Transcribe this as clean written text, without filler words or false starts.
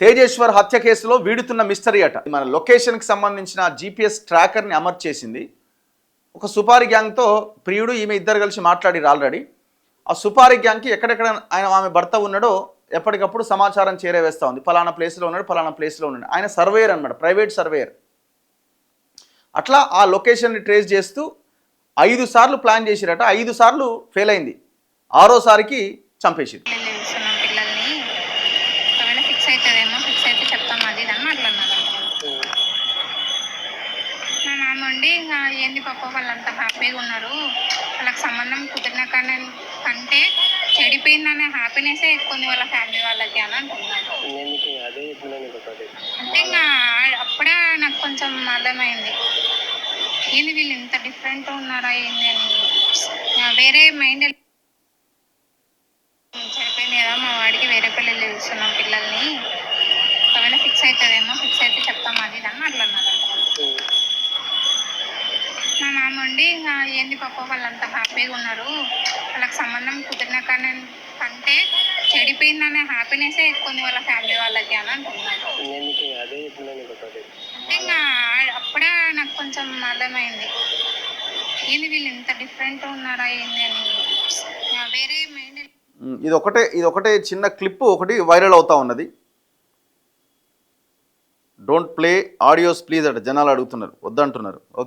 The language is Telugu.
తేజేశ్వర్ హత్య కేసులో వీడుతున్న మిస్టరీ అట. మన లొకేషన్కి సంబంధించిన జీపీఎస్ ట్రాకర్ని అమర్చేసింది. ఒక సుపారీ గ్యాంగ్తో ప్రియుడు ఈమె ఇద్దరు కలిసి మాట్లాడిరు ఆల్రెడీ. ఆ సుపారీ గ్యాంగ్కి ఎక్కడెక్కడ ఆమె భర్త ఉన్నాడో ఎప్పటికప్పుడు సమాచారం చేరవేస్తూ ఉంది. ఫలానా ప్లేస్లో ఉన్నాడు, ఫలానా ప్లేస్లో ఉన్నాడు. ఆయన సర్వేయర్ అనమాట, ప్రైవేట్ సర్వేయర్. అట్లా ఆ లొకేషన్ని ట్రేస్ చేస్తూ 5 సార్లు ప్లాన్ చేసిరట. 5 సార్లు ఫెయిల్ అయింది. 6ఓసారికి చంపేసింది. ఏంది పాప వాళ్ళంతా హ్యాపీగా ఉన్నారు, వాళ్ళకి సంబంధం కుదిరిన కంటే చెడిపోయిందనే హ్యాపీనెస్సే ఎక్కువ ఉంది వాళ్ళ ఫ్యామిలీ వాళ్ళకి అని అంటున్నారు. అంటే ఇంకా అప్పుడే నాకు కొంచెం అర్థమైంది, ఏంది వీళ్ళు ఇంత డిఫరెంట్ ఉన్నారా ఏంది అని. వేరే మైండ్ చెడిపోయింది కదా, మా వాడికి వేరే పిల్లలు చూస్తున్నాం పిల్లల్ని, ఒకవేళ ఫిక్స్ అవుతుందేమో, ఫిక్స్ అయితే చెప్తాం అది అని అట్లా అన్నారు. మా మామ ఉండి ఏంది పాప వాళ్ళంతా హ్యాపీగా ఉన్నారు, వాళ్ళకి సంబంధం కుదిరిన కంటే చెడిపోయిందనే హ్యాపీనెస్సే ఎక్కువ ఉంది వాళ్ళ ఫ్యామిలీ వాళ్ళకి అని అంటున్నారు. అంటే ఇంకా అప్పుడే నాకు కొంచెం అర్థమైంది, ఏంది వీళ్ళు ఇంత డిఫరెంట్ ఉన్నారా ఏంది అని. వేరే మైండ్ ఇది ఒకటే చిన్న క్లిప్ ఒకటి వైరల్ అవుతా ఉన్నది. డోంట్ ప్లే ఆడియోస్ ప్లీజ్ అట జనాలు అడుగుతున్నారు, వద్దంటున్నారు. ఓకే.